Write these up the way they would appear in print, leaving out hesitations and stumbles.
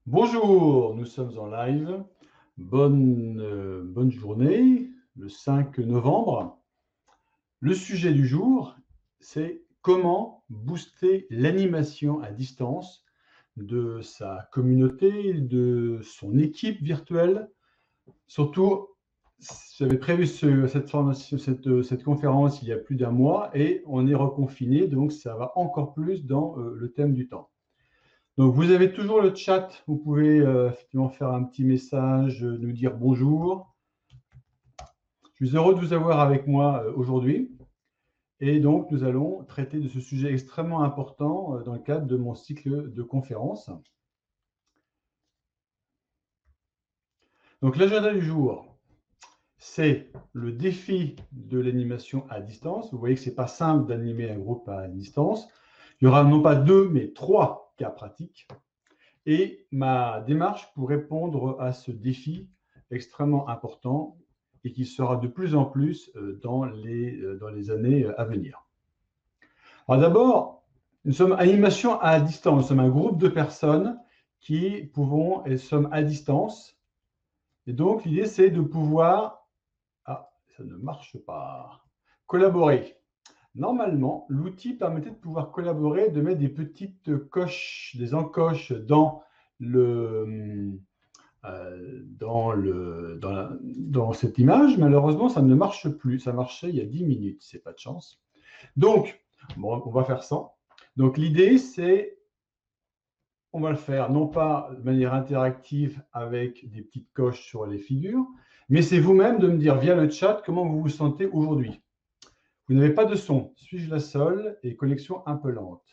Bonjour, nous sommes en live. Bonne journée, le 5 novembre. Le sujet du jour, c'est comment booster l'animation à distance de sa communauté, de son équipe virtuelle. Surtout, j'avais prévu cette conférence il y a plus d'un mois et on est reconfiné, donc ça va encore plus dans le thème du temps. Donc, vous avez toujours le chat. Vous pouvez effectivement faire un petit message, nous dire bonjour. Je suis heureux de vous avoir avec moi aujourd'hui. Et donc, nous allons traiter de ce sujet extrêmement important dans le cadre de mon cycle de conférences. Donc, l'agenda du jour, c'est le défi de l'animation à distance. Vous voyez que ce n'est pas simple d'animer un groupe à distance. Il y aura non pas 2, mais 3 cas pratiques. Et ma démarche pour répondre à ce défi extrêmement important et qui sera de plus en plus dans les années à venir. Alors d'abord, nous sommes animation à distance. Nous sommes un groupe de personnes qui pouvons et sommes à distance. Et donc, l'idée, c'est de pouvoir, ça ne marche pas, collaborer. Normalement, l'outil permettait de pouvoir collaborer, de mettre des petites coches, des encoches dans dans cette image. Malheureusement, ça ne marche plus. Ça marchait il y a 10 minutes, c'est pas de chance. Donc, bon, on va faire ça. Donc, l'idée, c'est, on va le faire non pas de manière interactive avec des petites coches sur les figures, mais c'est vous-même de me dire via le chat comment vous vous sentez aujourd'hui. Vous n'avez pas de son. Suis-je la seule et connexion un peu lente?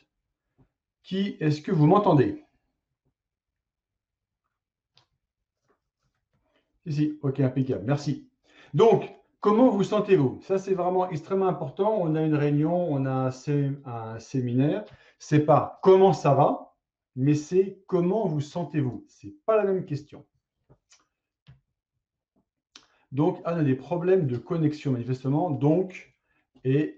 Est-ce que vous m'entendez? Si, ok, impeccable, merci. Donc, comment vous sentez-vous? Ça, c'est vraiment extrêmement important. On a une réunion, on a un séminaire. Ce n'est pas comment ça va, mais c'est comment vous sentez-vous. Ce n'est pas la même question. Donc, on a des problèmes de connexion, manifestement. Donc,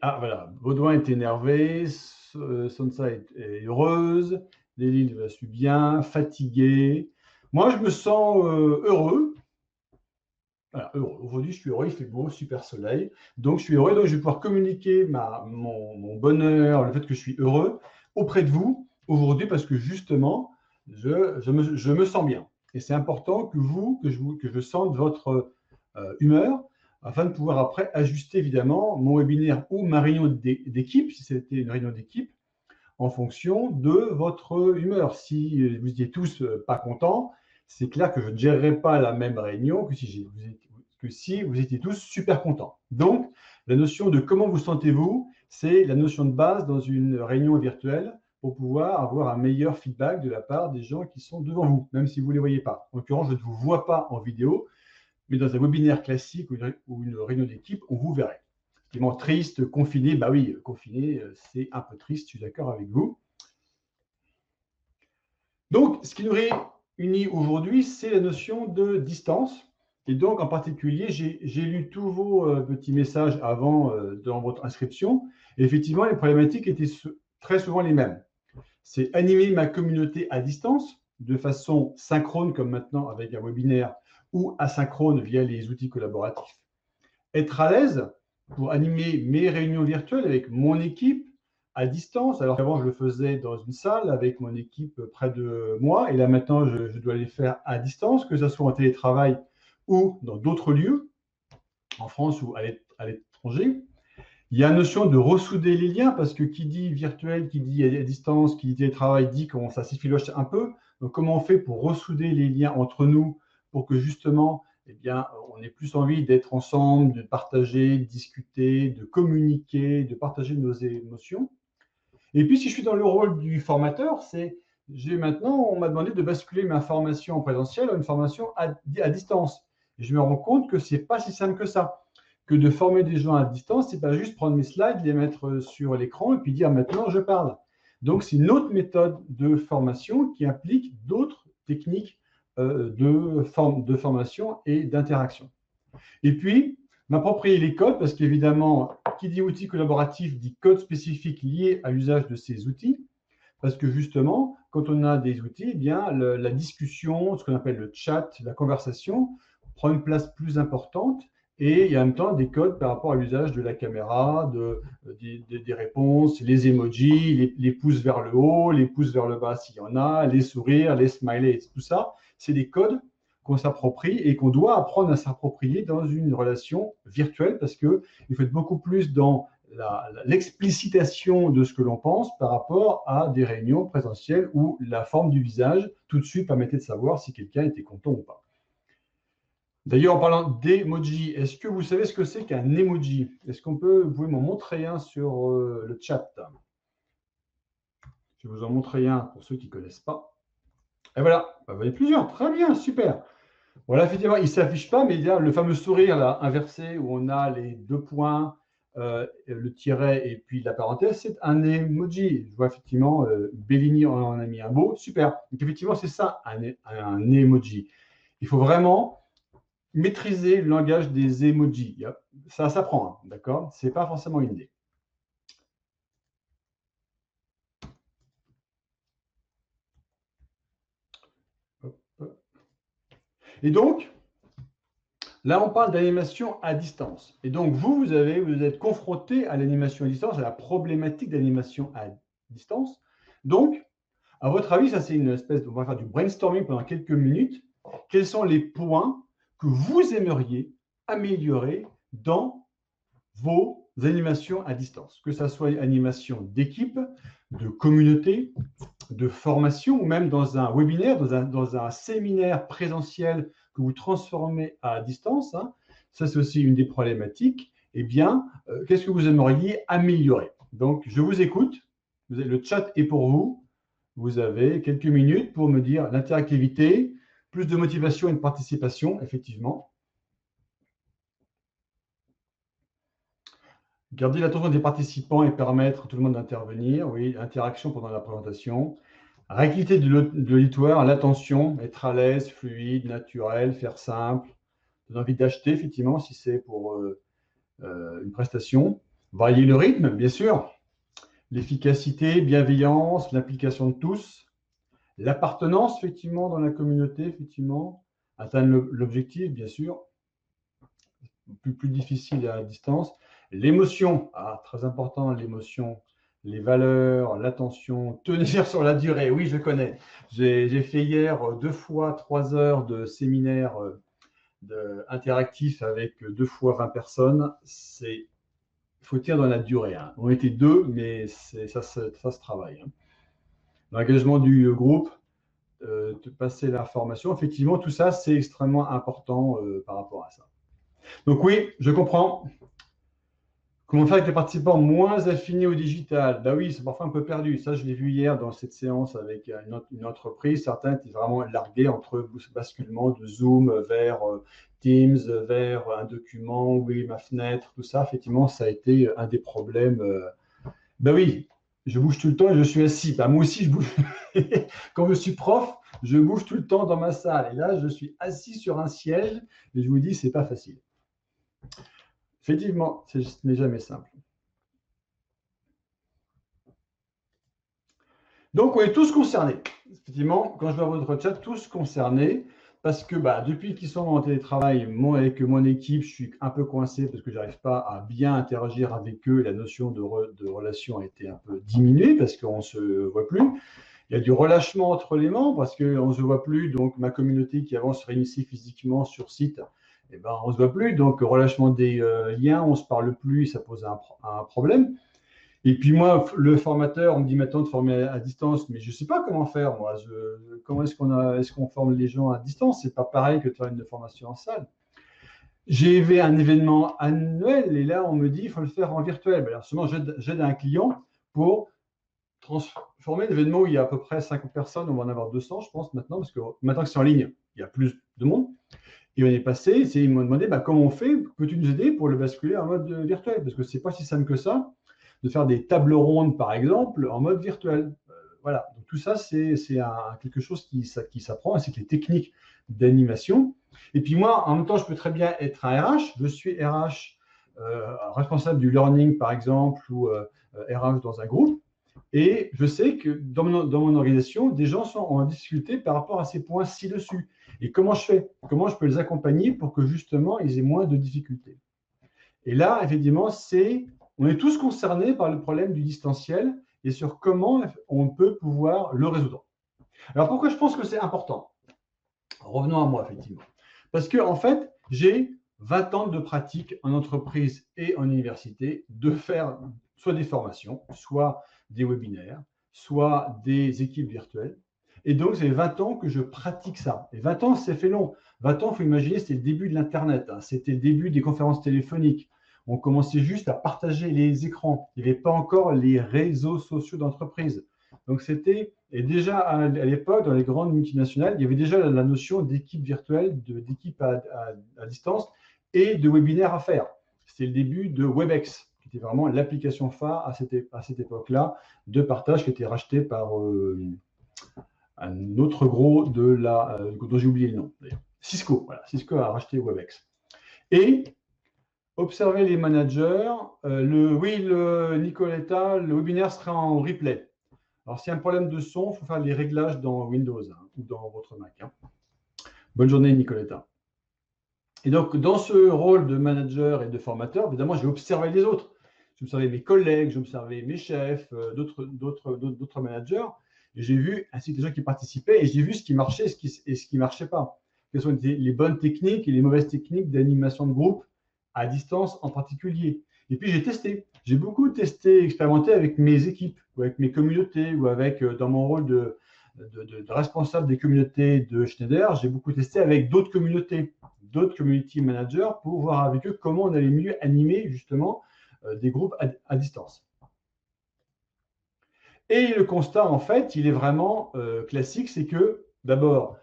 voilà, Baudouin est énervé, Sansa est heureuse, Lily va suis bien, fatiguée. Moi, je me sens heureux. Voilà, heureux. Aujourd'hui, je suis heureux, il fait beau, super soleil. Donc, je suis heureux, donc je vais pouvoir communiquer mon bonheur, le fait que je suis heureux auprès de vous aujourd'hui parce que justement, je me sens bien. Et c'est important que je sente votre humeur afin de pouvoir après ajuster évidemment mon webinaire ou ma réunion d'équipe, si c'était une réunion d'équipe, en fonction de votre humeur. Si vous étiez tous pas contents, c'est clair que je ne gérerai pas la même réunion que si vous étiez tous super contents. Donc, la notion de comment vous sentez-vous, c'est la notion de base dans une réunion virtuelle pour pouvoir avoir un meilleur feedback de la part des gens qui sont devant vous, même si vous ne les voyez pas. En l'occurrence, je ne vous vois pas en vidéo, mais dans un webinaire classique ou une réunion d'équipe, on vous verrait. Effectivement, triste, confiné, bah oui, confiné, c'est un peu triste, je suis d'accord avec vous. Donc, ce qui nous réunit aujourd'hui, c'est la notion de distance. Et donc, en particulier, j'ai lu tous vos petits messages avant dans votre inscription. Et effectivement, les problématiques étaient très souvent les mêmes. C'est animer ma communauté à distance, de façon synchrone, comme maintenant avec un webinaire, ou asynchrone via les outils collaboratifs. Être à l'aise pour animer mes réunions virtuelles avec mon équipe à distance, alors qu'avant je le faisais dans une salle avec mon équipe près de moi, et là maintenant je dois les faire à distance, que ce soit en télétravail ou dans d'autres lieux, en France ou à l'étranger. Il y a une notion de ressouder les liens, parce que qui dit virtuel, qui dit à distance, qui dit télétravail, dit comment ça s'effiloche un peu. Donc, comment on fait pour ressouder les liens entre nous pour que justement, eh bien, on ait plus envie d'être ensemble, de partager, de discuter, de communiquer, de partager nos émotions. Et puis, si je suis dans le rôle du formateur, maintenant, on m'a demandé de basculer ma formation en présentiel à une formation à distance. Et je me rends compte que ce n'est pas si simple que ça, que de former des gens à distance, ce n'est pas juste prendre mes slides, les mettre sur l'écran et puis dire maintenant je parle. Donc, c'est une autre méthode de formation qui implique d'autres techniques de formation et d'interaction. Et puis, m'approprier les codes, parce qu'évidemment, qui dit outil collaboratif dit code spécifique lié à l'usage de ces outils. parce que justement, quand on a des outils, eh bien, la discussion, ce qu'on appelle le chat, la conversation, prend une place plus importante. Et il y a en même temps des codes par rapport à l'usage de la caméra, des réponses, les emojis, les pouces vers le haut, les pouces vers le bas s'il y en a, les sourires, les smileys, tout ça, c'est des codes qu'on s'approprie et qu'on doit apprendre à s'approprier dans une relation virtuelle parce qu'il faut être beaucoup plus dans l'explicitation de ce que l'on pense par rapport à des réunions présentielles où la forme du visage tout de suite permettait de savoir si quelqu'un était content ou pas. D'ailleurs, en parlant d'emoji, est-ce que vous savez ce que c'est qu'un emoji? Est-ce qu'on peut, vous pouvez m'en montrer un sur le chat? Je vais vous en montrer un pour ceux qui ne connaissent pas. Et voilà, vous voyez plusieurs, très bien, super. Voilà, effectivement, il ne s'affiche pas, mais il y a le fameux sourire là, inversé où on a les deux points, le tiret et puis la parenthèse, c'est un emoji. Je vois effectivement, Bellini en a mis un beau, super. Donc effectivement, c'est ça, un emoji. Il faut vraiment maîtriser le langage des emojis. Ça s'apprend, hein, d'accord? Ce n'est pas forcément inné. Et donc, là, on parle d'animation à distance. Et donc, vous êtes confronté à l'animation à distance, à la problématique d'animation à distance. Donc, à votre avis, ça c'est une espèce on va faire du brainstorming pendant quelques minutes. Quels sont les points que vous aimeriez améliorer dans vos animations à distance? Que ce soit animation d'équipe, de communauté, de formation ou même dans un webinaire, dans un séminaire présentiel que vous transformez à distance, hein, ça c'est aussi une des problématiques. Eh bien, qu'est-ce que vous aimeriez améliorer? Donc, je vous écoute. Le chat est pour vous. Vous avez quelques minutes pour me dire l'interactivité, plus de motivation et de participation, effectivement. Garder l'attention des participants et permettre à tout le monde d'intervenir. Oui, interaction pendant la présentation. Réactivité de l'auditoire, l'attention, être à l'aise, fluide, naturel, faire simple. Donner envie d'acheter, effectivement, si c'est pour une prestation. Varier le rythme, bien sûr. L'efficacité, bienveillance, l'implication de tous. L'appartenance, effectivement, dans la communauté, effectivement. Atteindre l'objectif, bien sûr. Plus difficile à distance. L'émotion, très important, l'émotion. Les valeurs, l'attention, tenir sur la durée. Oui, je connais. J'ai fait hier 2 fois 3 heures de séminaire interactif avec 2 fois 20 personnes. Il faut tenir dans la durée. Hein. On était 2, mais ça se travaille. Hein. L'engagement du groupe, de passer l'information. Effectivement, tout ça, c'est extrêmement important par rapport à ça. Donc oui, je comprends. Comment faire avec les participants moins affinés au digital? Bah oui, c'est parfois un peu perdu. Ça, je l'ai vu hier dans cette séance avec une entreprise. Certains étaient vraiment largués entre basculement de Zoom vers Teams, vers un document, oui, ma fenêtre, tout ça. Effectivement, ça a été un des problèmes. Bah oui, je bouge tout le temps et je suis assis. Bah, moi aussi, je bouge. Quand je suis prof, je bouge tout le temps dans ma salle. Et là, je suis assis sur un siège et je vous dis, c'est pas facile. Effectivement, ce n'est jamais simple. Donc, on est tous concernés. Effectivement, quand je vois votre chat, tous concernés, parce que depuis qu'ils sont en télétravail, moi, avec mon équipe, je suis un peu coincé parce que je n'arrive pas à bien interagir avec eux. La notion de relation a été un peu diminuée parce qu'on ne se voit plus. Il y a du relâchement entre les membres parce qu'on ne se voit plus. Donc, ma communauté qui avant se réunissait physiquement sur site, eh ben, on ne se voit plus. Donc, relâchement des liens, on ne se parle plus, ça pose un problème. Et puis moi, le formateur, on me dit maintenant de former à distance, mais je ne sais pas comment faire, moi. Comment est-ce qu'on forme les gens à distance? C'est pas pareil que de faire une formation en salle. J'ai fait un événement annuel et là, on me dit il faut le faire en virtuel. Alors, seulement, j'aide un client pour transformer l'événement où il y a à peu près 50 personnes, on va en avoir 200, je pense, maintenant, parce que maintenant que c'est en ligne, il y a plus de monde. Et on est passé, ils m'ont demandé comment on fait, peux-tu nous aider pour le basculer en mode virtuel? Parce que ce n'est pas si simple que ça de faire des tables rondes, par exemple, en mode virtuel. Voilà, donc tout ça, c'est quelque chose qui s'apprend, c'est que les techniques d'animation. Et puis moi, en même temps, je peux très bien être un RH. Je suis RH, responsable du learning, par exemple, ou RH dans un groupe. Et je sais que dans mon organisation, des gens sont en difficulté par rapport à ces points ci-dessus. Et comment je fais? Comment je peux les accompagner pour que justement ils aient moins de difficultés? Et là, effectivement, on est tous concernés par le problème du distanciel et sur comment on peut pouvoir le résoudre. Alors pourquoi je pense que c'est important? Revenons à moi, effectivement. Parce que, en fait, j'ai 20 ans de pratique en entreprise et en université de faire soit des formations, soit des webinaires, soit des équipes virtuelles. Et donc, c'est 20 ans que je pratique ça. Et 20 ans, c'est fait long. 20 ans, il faut imaginer, c'était le début de l'Internet. Hein. C'était le début des conférences téléphoniques. On commençait juste à partager les écrans. Il n'y avait pas encore les réseaux sociaux d'entreprise. Donc, c'était, et déjà à l'époque, dans les grandes multinationales, il y avait déjà la notion d'équipe virtuelle, d'équipe à distance et de webinaire à faire. C'était le début de WebEx, qui était vraiment l'application phare à cette époque-là de partage qui était racheté par un autre gros dont j'ai oublié le nom d'ailleurs. Cisco, voilà, Cisco a racheté WebEx. Et observer les managers, Nicoletta, le webinaire sera en replay. Alors, s'il y a un problème de son, il faut faire les réglages dans Windows ou dans votre Mac. Bonne journée, Nicoletta. Et donc, dans ce rôle de manager et de formateur, évidemment, j'ai observé les autres. J'observais mes collègues, j'observais mes chefs, d'autres managers. Et j'ai vu, ainsi que les gens qui participaient, et j'ai vu ce qui marchait et ce qui ne marchait pas. Quelles sont les bonnes techniques et les mauvaises techniques d'animation de groupe, à distance en particulier. Et puis, j'ai testé. J'ai beaucoup testé, expérimenté avec mes équipes, ou avec mes communautés, ou avec, dans mon rôle de responsable des communautés de Schneider, j'ai beaucoup testé avec d'autres communautés, d'autres community managers pour voir avec eux comment on allait mieux animer justement des groupes à distance. Et le constat, en fait, il est vraiment classique, c'est que d'abord,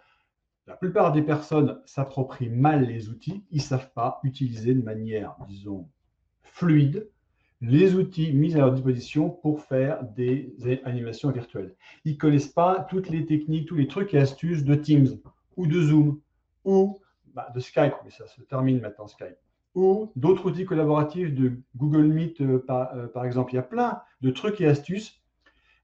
la plupart des personnes s'approprient mal les outils, ils ne savent pas utiliser de manière, disons, fluide les outils mis à leur disposition pour faire des animations virtuelles. Ils ne connaissent pas toutes les techniques, tous les trucs et astuces de Teams ou de Zoom ou de Skype, mais ça se termine maintenant Skype, ou d'autres outils collaboratifs de Google Meet par exemple. Il y a plein de trucs et astuces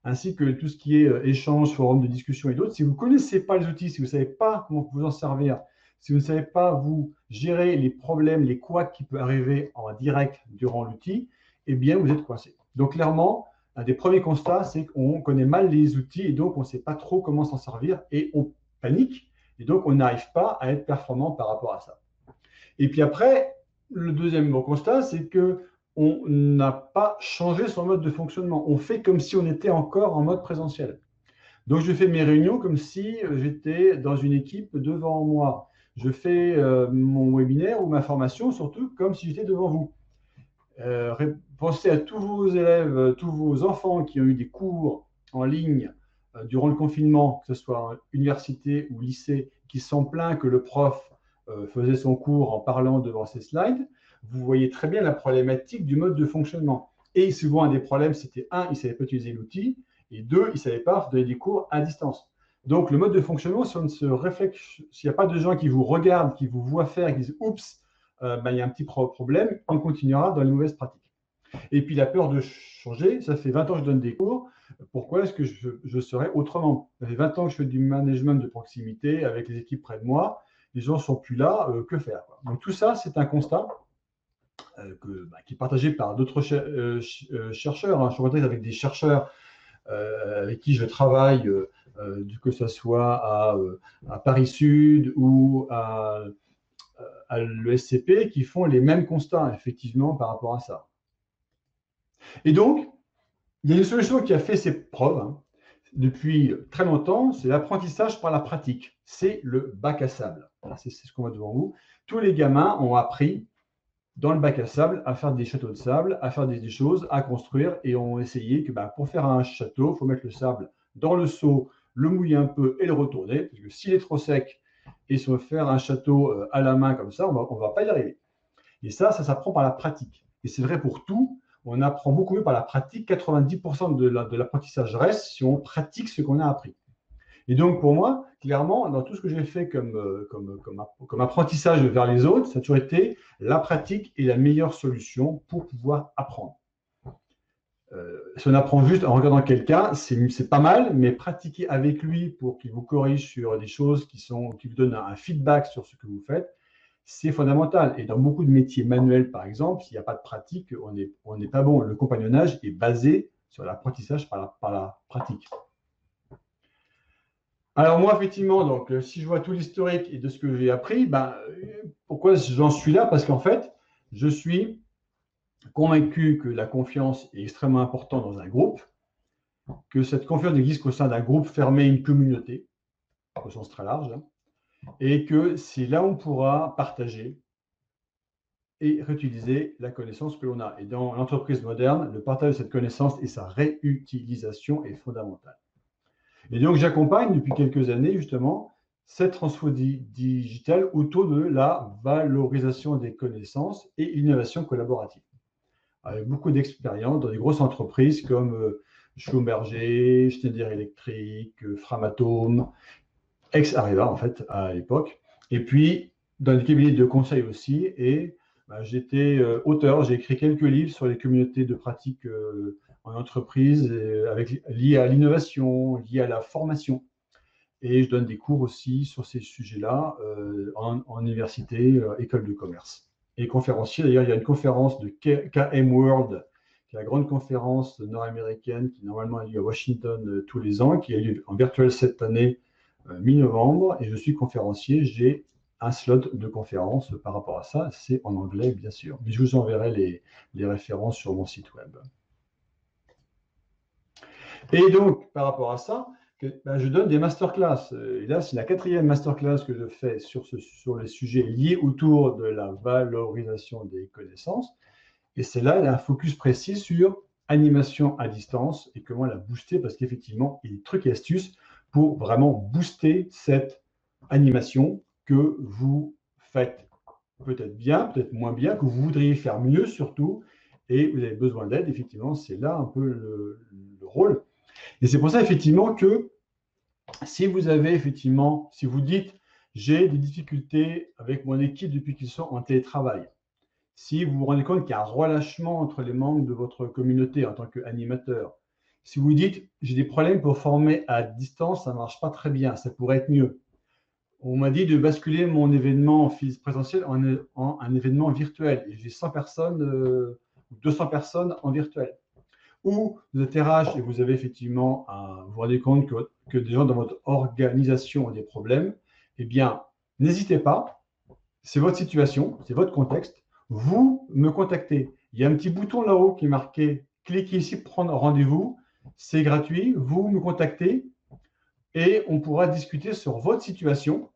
ainsi que tout ce qui est échange, forum de discussion et d'autres. Si vous ne connaissez pas les outils, si vous ne savez pas comment vous en servir, si vous ne savez pas vous gérer les problèmes, les couacs qui peuvent arriver en direct durant l'outil, eh bien, vous êtes coincé. Donc, clairement, un des premiers constats, c'est qu'on connaît mal les outils et donc on ne sait pas trop comment s'en servir et on panique et donc on n'arrive pas à être performant par rapport à ça. Et puis après, le deuxième constat, c'est que on n'a pas changé son mode de fonctionnement. On fait comme si on était encore en mode présentiel. Donc, je fais mes réunions comme si j'étais dans une équipe devant moi. Je fais mon webinaire ou ma formation surtout comme si j'étais devant vous. Pensez à tous vos élèves, tous vos enfants qui ont eu des cours en ligne durant le confinement, que ce soit université ou lycée, qui sont plaints que le prof faisait son cours en parlant devant ses slides. Vous voyez très bien la problématique du mode de fonctionnement. Et souvent, un des problèmes, c'était un, ils ne savaient pas utiliser l'outil, et deux, ils ne savaient pas donner des cours à distance. Donc, le mode de fonctionnement, si on ne se réfléchit, s'il n'y a pas de gens qui vous regardent, qui vous voient faire, qui disent « oups », il y a un petit problème, on continuera dans les mauvaises pratiques. Et puis la peur de changer, ça fait 20 ans que je donne des cours, pourquoi est-ce que je serais autrement? Ça fait 20 ans que je fais du management de proximité avec les équipes près de moi, les gens ne sont plus là, que faire? Donc tout ça, c'est un constat qui est partagé par d'autres chercheurs. Je suis en contact avec des chercheurs avec qui je travaille, que ce soit à Paris Sud ou à l'ESCP, qui font les mêmes constats, effectivement, par rapport à ça. Et donc, il y a une solution qui a fait ses preuves depuis très longtemps, c'est l'apprentissage par la pratique. C'est le bac à sable. Voilà, c'est ce qu'on voit devant vous. Tous les gamins ont appris dans le bac à sable à faire des châteaux de sable, à faire des choses, à construire, et ont essayé que pour faire un château, il faut mettre le sable dans le seau, le mouiller un peu et le retourner, parce que s'il est trop sec et si on veut faire un château à la main comme ça, on ne va pas y arriver. Et ça s'apprend par la pratique. Et c'est vrai pour tout, on apprend beaucoup mieux par la pratique. 90% de l'apprentissage reste si on pratique ce qu'on a appris. Et donc, pour moi, clairement, dans tout ce que j'ai fait comme apprentissage vers les autres, ça a toujours été la pratique est la meilleure solution pour pouvoir apprendre. Si on apprend juste en regardant quelqu'un, c'est pas mal, mais pratiquer avec lui pour qu'il vous corrige sur des choses qui vous donnent un feedback sur ce que vous faites, c'est fondamental. Et dans beaucoup de métiers manuels, par exemple, s'il n'y a pas de pratique, on n'est pas bon. Le compagnonnage est basé sur l'apprentissage par la pratique. Alors moi, effectivement, donc, si je vois tout l'historique et de ce que j'ai appris, ben, pourquoi j'en suis là? Parce qu'en fait, je suis convaincu que la confiance est extrêmement importante dans un groupe, que cette confiance existe qu'au sein d'un groupe fermé, une communauté, au sens très large, hein, et que c'est là où on pourra partager et réutiliser la connaissance que l'on a. Et dans l'entreprise moderne, le partage de cette connaissance et sa réutilisation est fondamental. Et donc, j'accompagne depuis quelques années, justement, cette transfo digitale autour de la valorisation des connaissances et l'innovation collaborative. Avec beaucoup d'expérience dans des grosses entreprises comme Schlumberger, Schneider Electric, Framatome, ex-Areva, en fait, à l'époque. Et puis, dans des cabinets de conseil aussi. Et j'étais auteur, j'ai écrit quelques livres sur les communautés de pratique en entreprise, liées à l'innovation, liées à la formation. Et je donne des cours aussi sur ces sujets-là en université, école de commerce. Et conférencier, d'ailleurs, il y a une conférence de KM World, qui est la grande conférence nord-américaine qui normalement a lieu à Washington tous les ans, qui a lieu en virtuel cette année, mi-novembre. Et je suis conférencier, j'ai un slot de conférence par rapport à ça. C'est en anglais, bien sûr. Mais je vous enverrai les références sur mon site web. Et donc, par rapport à ça, je donne des masterclass. Et là, c'est la 4e masterclass que je fais sur les sujets liés autour de la valorisation des connaissances. Et c'est là, il y a un focus précis sur animation à distance et comment la booster, parce qu'effectivement, il y a des trucs et astuces pour vraiment booster cette animation que vous faites peut-être bien, peut-être moins bien, que vous voudriez faire mieux surtout, et vous avez besoin d'aide. Effectivement, c'est là un peu le rôle. Et c'est pour ça, effectivement, que si vous avez, effectivement, si vous dites, j'ai des difficultés avec mon équipe depuis qu'ils sont en télétravail, si vous vous rendez compte qu'il y a un relâchement entre les membres de votre communauté en tant qu'animateur, si vous dites, j'ai des problèmes pour former à distance, ça ne marche pas très bien, ça pourrait être mieux. On m'a dit de basculer mon événement présentiel en un événement virtuel et j'ai 100 personnes, 200 personnes en virtuel. Ou vous êtes RH et vous avez effectivement, vous vous rendez compte que des gens dans votre organisation ont des problèmes, eh bien, n'hésitez pas, c'est votre situation, c'est votre contexte, vous me contactez. Il y a un petit bouton là-haut qui est marqué « Cliquez ici pour prendre rendez-vous », c'est gratuit, vous me contactez et on pourra discuter sur votre situation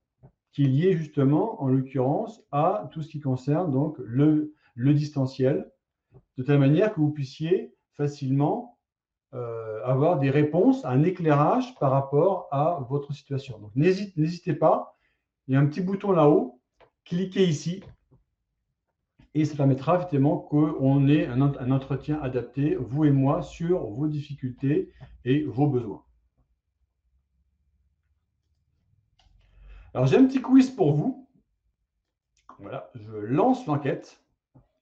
qui est liée justement, en l'occurrence, à tout ce qui concerne donc le distanciel, de telle manière que vous puissiez facilement avoir des réponses, un éclairage par rapport à votre situation. Donc, n'hésitez pas, il y a un petit bouton là-haut, cliquez ici, et ça permettra effectivement qu'on ait un entretien adapté, vous et moi, sur vos difficultés et vos besoins. Alors, j'ai un petit quiz pour vous. Voilà, je lance l'enquête.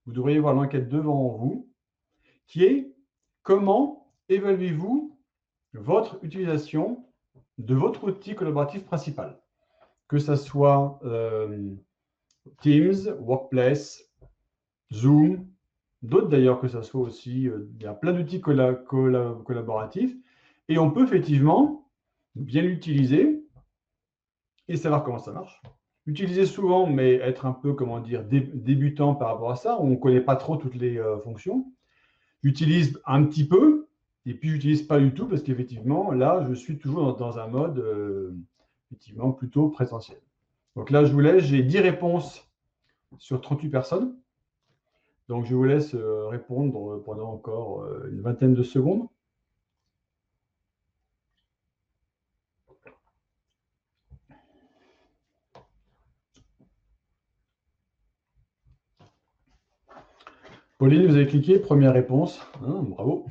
Vous devriez voir l'enquête devant vous, qui est comment évaluez-vous votre utilisation de votre outil collaboratif principal, que ce soit Teams, Workplace, Zoom, d'autres d'ailleurs, que ce soit aussi, il y a plein d'outils collaboratifs, et on peut effectivement bien l'utiliser et savoir comment ça marche. L'utiliser souvent, mais être un peu, comment dire, débutant par rapport à ça, on ne connaît pas trop toutes les fonctions. J'utilise un petit peu, et puis j'utilise pas du tout, parce qu'effectivement, là, je suis toujours dans un mode effectivement plutôt présentiel. Donc là, je vous laisse, j'ai 10 réponses sur 38 personnes. Donc je vous laisse répondre pendant encore une vingtaine de secondes. Pauline, vous avez cliqué, première réponse. Hein, bravo.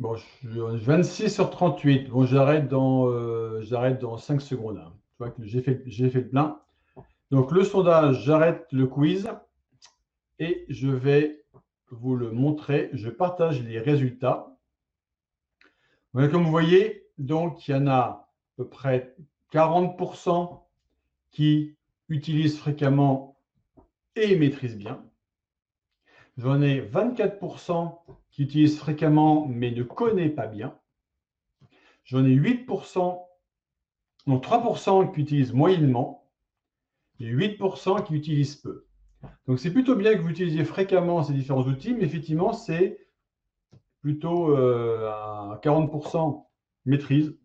Bon, 26 sur 38. Bon, j'arrête dans 5 secondes, hein. Tu vois que j'ai fait le plein. Donc, le sondage, j'arrête le quiz et je vais vous le montrer. Je partage les résultats. Ouais, comme vous voyez, donc, il y en a à peu près 40% qui utilisent fréquemment et maîtrisent bien. J'en ai 24% qui utilisent fréquemment mais ne connaissent pas bien. J'en ai 8%, non 3% qui utilisent moyennement et 8% qui utilisent peu. Donc c'est plutôt bien que vous utilisiez fréquemment ces différents outils, mais effectivement c'est plutôt à 40% maîtrise,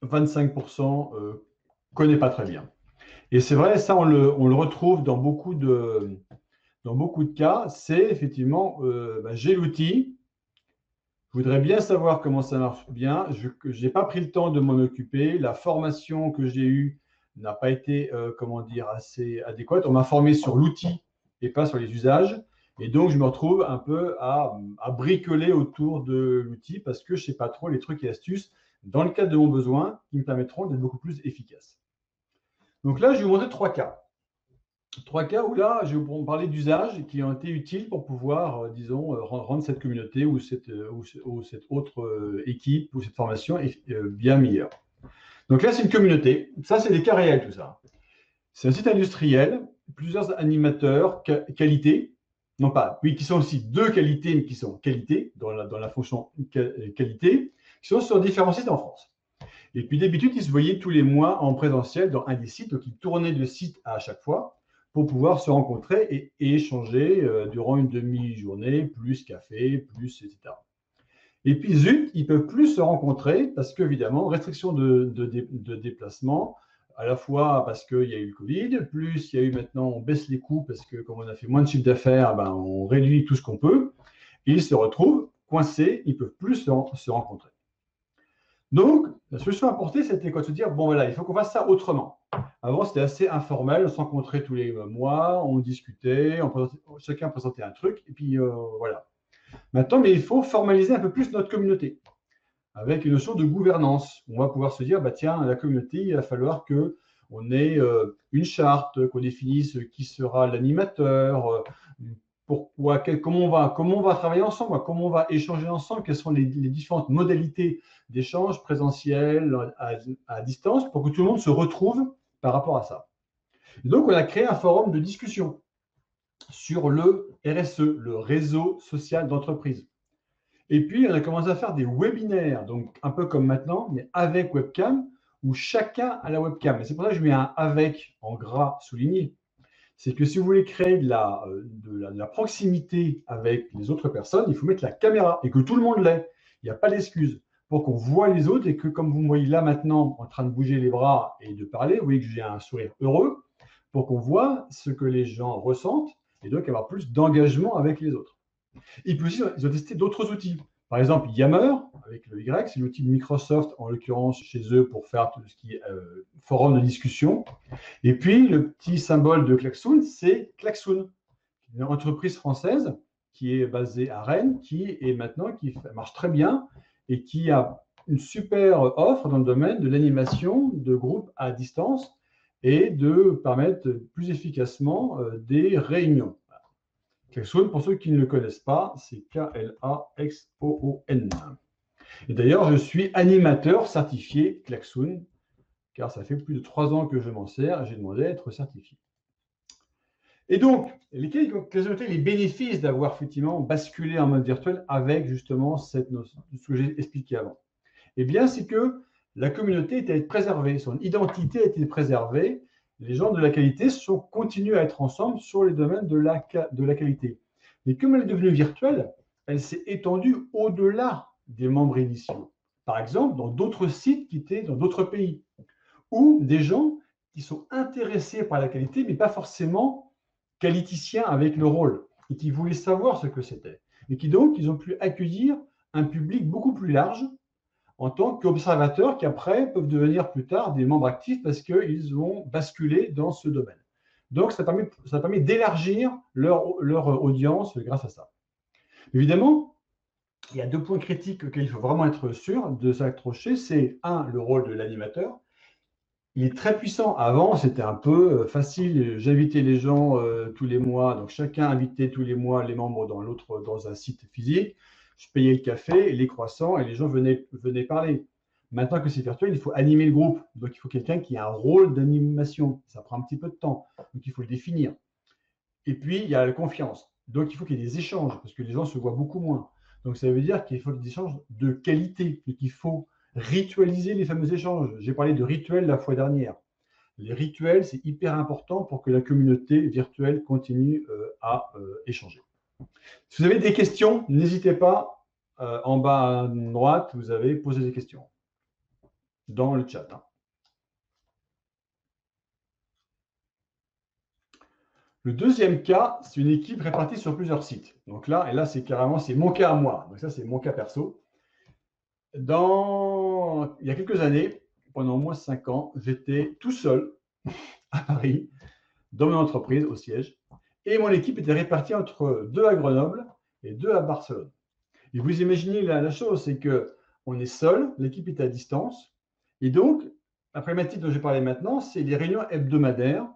25% connaît pas très bien. Et c'est vrai, ça on le retrouve dans beaucoup de cas, c'est effectivement j'ai l'outil, je voudrais bien savoir comment ça marche bien. Je n'ai pas pris le temps de m'en occuper. La formation que j'ai eue n'a pas été, comment dire, assez adéquate. On m'a formé sur l'outil et pas sur les usages. Et donc, je me retrouve un peu à bricoler autour de l'outil parce que je ne sais pas trop les trucs et astuces dans le cadre de mon besoin qui me permettront d'être beaucoup plus efficace. Donc là, je vais vous montrer 3 cas. 3 cas où là, je vais vous parler d'usages qui ont été utiles pour pouvoir, disons, rendre cette communauté ou cette autre équipe ou cette formation bien meilleure. Donc là, c'est une communauté. Ça, c'est des cas réels, tout ça. C'est un site industriel, plusieurs animateurs, qualité, non pas, oui, qui sont aussi de qualité, mais qui sont qualité, dans la fonction qualité, qui sont sur différents sites en France. Et puis d'habitude, ils se voyaient tous les mois en présentiel dans un des sites, donc ils tournaient de site à chaque fois pour pouvoir se rencontrer et échanger durant une demi-journée, plus café, plus, etc. Et puis, zut, ils ne peuvent plus se rencontrer parce qu'évidemment, restriction de déplacement, à la fois parce qu'il y a eu le Covid, plus il y a eu maintenant, on baisse les coûts parce que comme on a fait moins de chiffre d'affaires, ben, on réduit tout ce qu'on peut. Et ils se retrouvent coincés, ils ne peuvent plus se rencontrer. Donc, la solution apportée, c'était quoi? De se dire, bon voilà, il faut qu'on fasse ça autrement. Avant, c'était assez informel, on se rencontrait tous les mois, on discutait, chacun présentait un truc, et puis voilà. Maintenant, mais il faut formaliser un peu plus notre communauté, avec une notion de gouvernance. On va pouvoir se dire, bah, tiens, la communauté, il va falloir qu'on ait une charte, qu'on définisse qui sera l'animateur, pourquoi, comment on va travailler ensemble, comment on va échanger ensemble, quelles sont les différentes modalités d'échange présentiel, à distance, pour que tout le monde se retrouve par rapport à ça. Et donc, on a créé un forum de discussion sur le RSE, le réseau social d'entreprise. Et puis, on a commencé à faire des webinaires, donc un peu comme maintenant, mais avec webcam, où chacun a la webcam. Et c'est pour ça que je mets un « avec » en gras souligné. C'est que si vous voulez créer de la proximité avec les autres personnes, il faut mettre la caméra et que tout le monde l'ait. Il n'y a pas d'excuse pour qu'on voit les autres et que, comme vous me voyez là maintenant en train de bouger les bras et de parler, vous voyez que j'ai un sourire heureux, pour qu'on voit ce que les gens ressentent et donc avoir plus d'engagement avec les autres. Et puis aussi, ils ont testé d'autres outils. Par exemple, Yammer, avec le Y, c'est l'outil de Microsoft, en l'occurrence chez eux, pour faire tout ce qui est forum de discussion. Et puis, le petit symbole de Klaxoon, c'est Klaxoon, une entreprise française qui est basée à Rennes, qui marche très bien et qui a une super offre dans le domaine de l'animation de groupes à distance et de permettre plus efficacement des réunions. Klaxoon, pour ceux qui ne le connaissent pas, c'est Klaxoon. Et d'ailleurs, je suis animateur certifié Klaxoon, car ça fait plus de 3 ans que je m'en sers et j'ai demandé à être certifié. Et donc, quels ont été les bénéfices d'avoir effectivement basculé en mode virtuel avec justement cette notion, ce que j'ai expliqué avant? Eh bien, c'est que la communauté était préservée, son identité a été préservée, les gens de la qualité continuent à être ensemble sur les domaines de la qualité. Mais comme elle est devenue virtuelle, elle s'est étendue au-delà des membres initiaux. Par exemple, dans d'autres sites qui étaient dans d'autres pays, ou des gens qui sont intéressés par la qualité, mais pas forcément qualiticiens avec le rôle, et qui voulaient savoir ce que c'était. Et qui donc, ils ont pu accueillir un public beaucoup plus large en tant qu'observateurs qui après peuvent devenir plus tard des membres actifs parce qu'ils ont basculé dans ce domaine. Donc, ça permet d'élargir leur audience grâce à ça. Évidemment, il y a deux points critiques auxquels il faut vraiment être sûr de s'accrocher. C'est un, le rôle de l'animateur. Il est très puissant. Avant, c'était un peu facile. J'invitais les gens tous les mois. Donc, chacun invitait tous les mois les membres dans un site physique. Je payais le café, les croissants et les gens venaient parler. Maintenant que c'est virtuel, il faut animer le groupe. Donc, il faut quelqu'un qui a un rôle d'animation. Ça prend un petit peu de temps. Donc, il faut le définir. Et puis, il y a la confiance. Donc, il faut qu'il y ait des échanges parce que les gens se voient beaucoup moins. Donc, ça veut dire qu'il faut des échanges de qualité et qu'il faut ritualiser les fameux échanges. J'ai parlé de rituels la fois dernière. Les rituels, c'est hyper important pour que la communauté virtuelle continue à échanger. Si vous avez des questions, n'hésitez pas. En bas à droite, vous avez posé des questions dans le chat. Le deuxième cas, c'est une équipe répartie sur plusieurs sites. Donc là, et là, c'est carrément, c'est mon cas à moi. Donc ça, c'est mon cas perso. Il y a quelques années, pendant au moins 5 ans, j'étais tout seul à Paris, dans mon entreprise, au siège, et mon équipe était répartie entre 2 à Grenoble et 2 à Barcelone. Et vous imaginez la chose, c'est qu'on est seul, l'équipe est à distance, et donc, la problématique dont je vais parler maintenant, c'est les réunions hebdomadaires,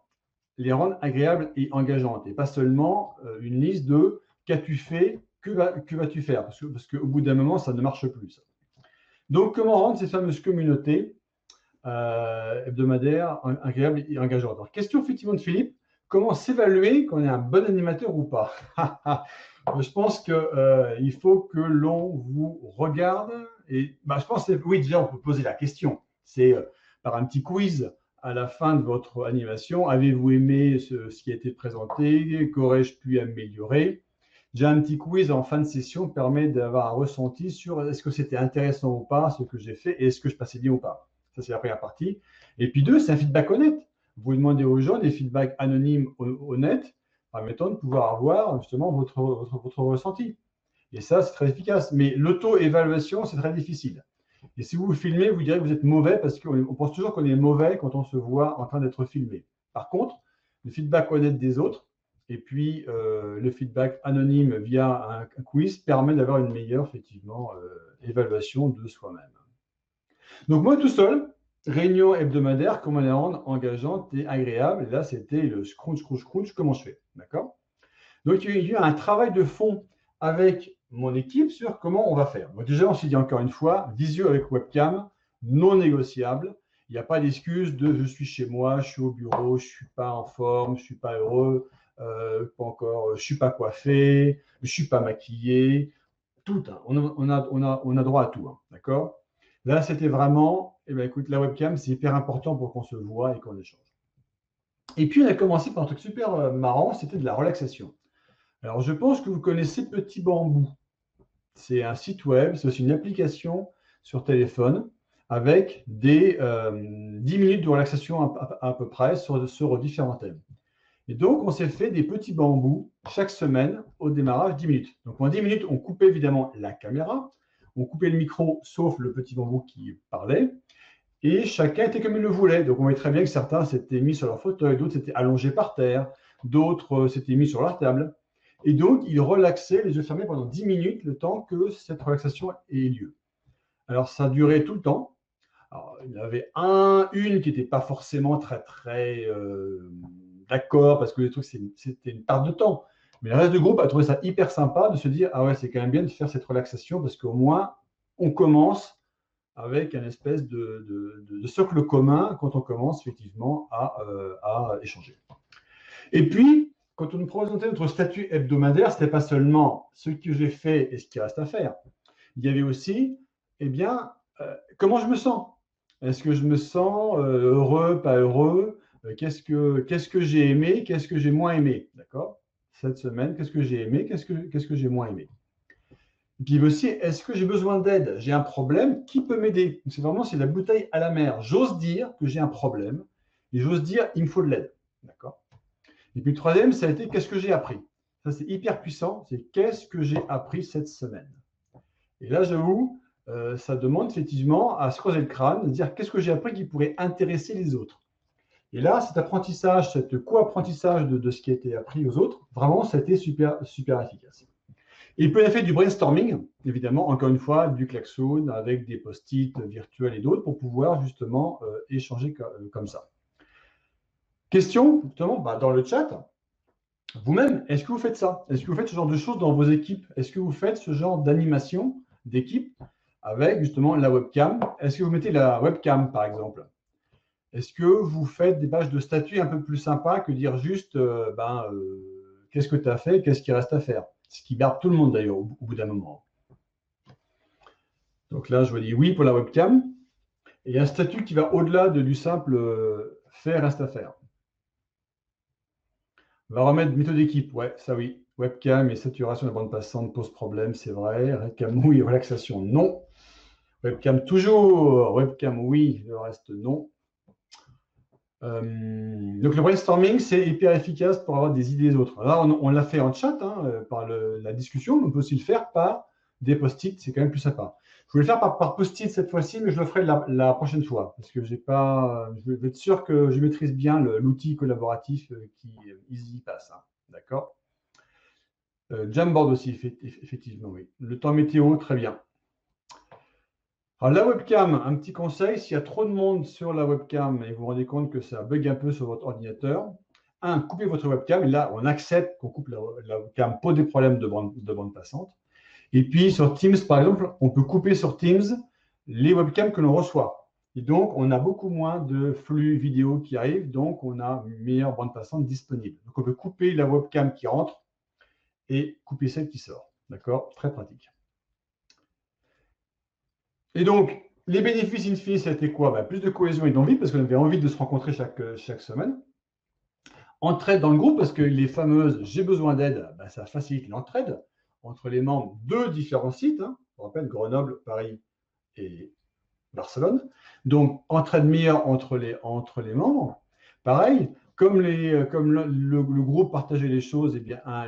les rendre agréables et engageantes, et pas seulement une liste de qu'as-tu fait, que vas-tu faire, parce qu'au bout d'un moment, ça ne marche plus. Ça. Donc, comment rendre ces fameuses communautés hebdomadaires agréables et engageantes? Alors, question effectivement de Philippe, comment s'évaluer qu'on est un bon animateur ou pas? Je pense qu'il faut que l'on vous regarde et je pense que oui, déjà on peut poser la question. C'est par un petit quiz à la fin de votre animation. Avez-vous aimé ce qui a été présenté? Qu'aurais-je pu améliorer? Déjà un petit quiz en fin de session permet d'avoir un ressenti sur est-ce que c'était intéressant ou pas ce que j'ai fait et est-ce que je passais bien ou pas. Ça, c'est la première partie. Et puis deux, c'est un feedback honnête. Vous demandez aux gens des feedbacks anonymes, honnêtes, permettant de pouvoir avoir justement votre ressenti. Et ça, c'est très efficace. Mais l'auto-évaluation, c'est très difficile. Et si vous vous filmez, vous direz que vous êtes mauvais parce qu'on pense toujours qu'on est mauvais quand on se voit en train d'être filmé. Par contre, le feedback honnête des autres et puis le feedback anonyme via un quiz permet d'avoir une meilleure, effectivement, évaluation de soi-même. Donc moi, tout seul, réunion hebdomadaire, comment la rendre engageante et agréable. Et là, c'était le scrunch, comment je fais. D'accord? Donc, il y a eu un travail de fond avec mon équipe sur comment on va faire. Donc, déjà, on s'est dit encore une fois, visio avec webcam, non négociable. Il n'y a pas d'excuse de je suis chez moi, je suis au bureau, je ne suis pas en forme, je ne suis pas heureux, pas encore, je ne suis pas coiffé, je ne suis pas maquillé. Tout, hein. On a droit à tout. Hein, d'accord? Là, c'était vraiment, écoute, la webcam, c'est hyper important pour qu'on se voit et qu'on échange. Et puis, on a commencé par un truc super marrant, c'était de la relaxation. Alors, je pense que vous connaissez Petit Bambou. C'est un site web, c'est aussi une application sur téléphone avec des 10 minutes de relaxation à peu près sur différents thèmes. Et donc, on s'est fait des petits bambous chaque semaine au démarrage, 10 minutes. Donc, en 10 minutes, on coupait évidemment la caméra, on coupait le micro, sauf le petit bambou qui parlait, et chacun était comme il le voulait. Donc, on voyait très bien que certains s'étaient mis sur leur fauteuil, d'autres s'étaient allongés par terre, d'autres s'étaient mis sur leur table. Et donc, ils relaxaient les yeux fermés pendant 10 minutes, le temps que cette relaxation ait lieu. Alors, ça durait tout le temps. Alors, il y en avait une qui n'était pas forcément très d'accord, parce que les trucs, c'était une perte de temps. Mais le reste du groupe a trouvé ça hyper sympa de se dire, ah ouais, c'est quand même bien de faire cette relaxation, parce qu'au moins, on commence avec un espèce de socle commun quand on commence effectivement à échanger. Et puis, quand on nous présentait notre statut hebdomadaire, ce n'était pas seulement ce que j'ai fait et ce qui reste à faire. Il y avait aussi, comment je me sens. Est-ce que je me sens heureux, pas heureux? Qu'est-ce que j'ai aimé? Qu'est-ce que j'ai moins aimé? D'accord? Cette semaine, qu'est-ce que j'ai aimé? Qu'est-ce que j'ai moins aimé? Et puis aussi, est-ce que j'ai besoin d'aide? J'ai un problème, qui peut m'aider? C'est la bouteille à la mer. J'ose dire que j'ai un problème et j'ose dire il me faut de l'aide. D'accord? Et puis le troisième, ça a été qu'est-ce que j'ai appris? Ça, c'est hyper puissant. C'est qu'est-ce que j'ai appris cette semaine? Et là, j'avoue, ça demande effectivement à se creuser le crâne, de dire qu'est-ce que j'ai appris qui pourrait intéresser les autres. Et là, cet apprentissage, cet co-apprentissage de ce qui a été appris aux autres, vraiment, ça a été super, super efficace. Et il peut y avoir du brainstorming, évidemment, encore une fois, du klaxon avec des post-it virtuels et d'autres pour pouvoir justement échanger comme ça. Question, justement, dans le chat. Vous-même, est-ce que vous faites ça? Est-ce que vous faites ce genre de choses dans vos équipes? Est-ce que vous faites ce genre d'animation d'équipe avec justement la webcam? Est-ce que vous mettez la webcam, par exemple? Est-ce que vous faites des pages de statut un peu plus sympas que dire juste qu'est-ce que tu as fait, qu'est-ce qu'il reste à faire? Ce qui garde tout le monde d'ailleurs au bout d'un moment. Donc là, je vous dis oui pour la webcam. Et il y a un statut qui va au-delà du simple faire, reste à faire. On va remettre méthode d'équipe, ouais, ça oui. Webcam et saturation de la bande passante pose problème, c'est vrai. Webcam oui, relaxation non. Webcam toujours. Webcam oui, le reste non. Donc le brainstorming, c'est hyper efficace pour avoir des idées des autres. Là, on l'a fait en chat, par la discussion. On peut aussi le faire par des post-it, c'est quand même plus sympa. Je voulais le faire par post-it cette fois-ci, mais je le ferai la prochaine fois parce que je veux être sûr que je maîtrise bien l'outil collaboratif qui y passe. D'accord. Jamboard aussi, effectivement, oui. Le temps météo, très bien. Alors, la webcam, un petit conseil, s'il y a trop de monde sur la webcam et vous vous rendez compte que ça bug un peu sur votre ordinateur, coupez votre webcam. Et là, on accepte qu'on coupe la webcam pour des problèmes de bande passante. Et puis, sur Teams, par exemple, on peut couper sur Teams les webcams que l'on reçoit. Et donc, on a beaucoup moins de flux vidéo qui arrive, donc on a une meilleure bande passante disponible. Donc, on peut couper la webcam qui rentre et couper celle qui sort. D'accord? Très pratique. Et donc, les bénéfices in fine, c'était quoi? Plus de cohésion et d'envie, parce qu'on avait envie de se rencontrer chaque semaine. Entraide dans le groupe, parce que les fameuses « j'ai besoin d'aide », ça facilite l'entraide entre les membres de différents sites. On rappelle Grenoble, Paris et Barcelone. Donc, entraide meilleure entre les membres. Pareil, comme le groupe partageait les choses,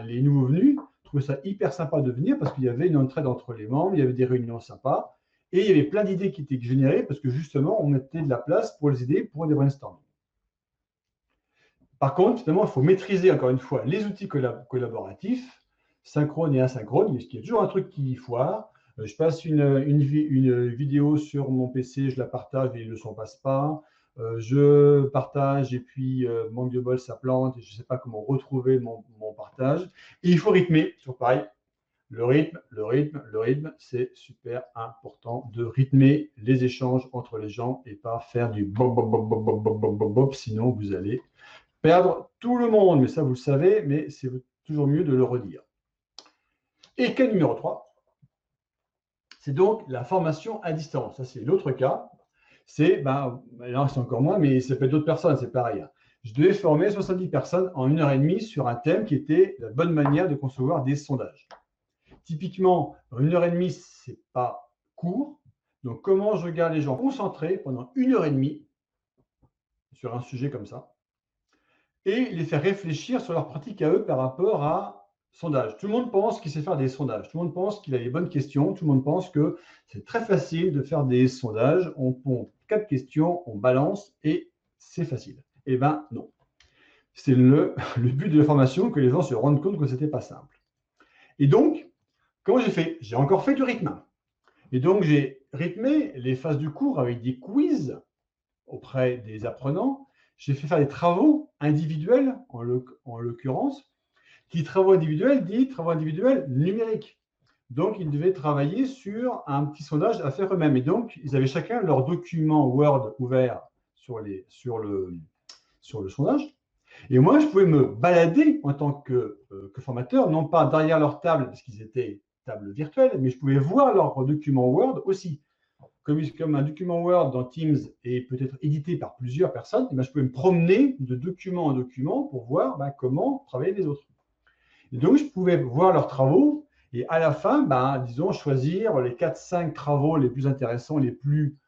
les nouveaux venus trouvaient ça hyper sympa de venir parce qu'il y avait une entraide entre les membres, il y avait des réunions sympas et il y avait plein d'idées qui étaient générées parce que justement, on mettait de la place pour les idées, pour des brainstorming. Par contre, finalement, il faut maîtriser encore une fois les outils collaboratifs, synchrones et asynchrones. Il y a toujours un truc qui foire. Je passe une vidéo sur mon PC, je la partage et le son ne passe pas. Je partage et puis, manque de bol, ça plante et je ne sais pas comment retrouver mon partage. Et il faut rythmer, toujours pareil. Le rythme, c'est super important de rythmer les échanges entre les gens et pas faire du bob, bob, bob, bob, bob, bob, bob, bob, bob, sinon vous allez perdre tout le monde. Mais ça, vous le savez, mais c'est toujours mieux de le redire. Et cas numéro 3, c'est donc la formation à distance. Ça, c'est l'autre cas. C'est, là, c'est encore moins, mais ça peut être d'autres personnes, c'est pareil. Je devais former 70 personnes en 1h30 sur un thème qui était la bonne manière de concevoir des sondages. Typiquement, 1h30, ce n'est pas court. Donc, comment je garde les gens concentrés pendant 1h30 sur un sujet comme ça et les faire réfléchir sur leur pratique à eux par rapport à sondage. Tout le monde pense qu'il sait faire des sondages. Tout le monde pense qu'il a les bonnes questions. Tout le monde pense que c'est très facile de faire des sondages. On pond 4 questions, on balance et c'est facile. Eh bien, non. C'est le but de la formation, que les gens se rendent compte que ce n'était pas simple. Et donc, comment j'ai fait? J'ai encore fait du rythme. Et donc, j'ai rythmé les phases du cours avec des quiz auprès des apprenants. J'ai fait faire des travaux individuels, en l'occurrence, qui travaux individuels dit travaux individuels numériques. Donc, ils devaient travailler sur un petit sondage à faire eux-mêmes. Et donc, ils avaient chacun leur document Word ouvert sur le sondage. Et moi, je pouvais me balader en tant que formateur, non pas derrière leur table, parce qu'ils étaient table virtuelle, mais je pouvais voir leur document Word aussi. Comme un document Word dans Teams est peut-être édité par plusieurs personnes, je pouvais me promener de document en document pour voir comment travailler les autres. Et donc, je pouvais voir leurs travaux et à la fin, disons, choisir les 4-5 travaux les plus intéressants, les plus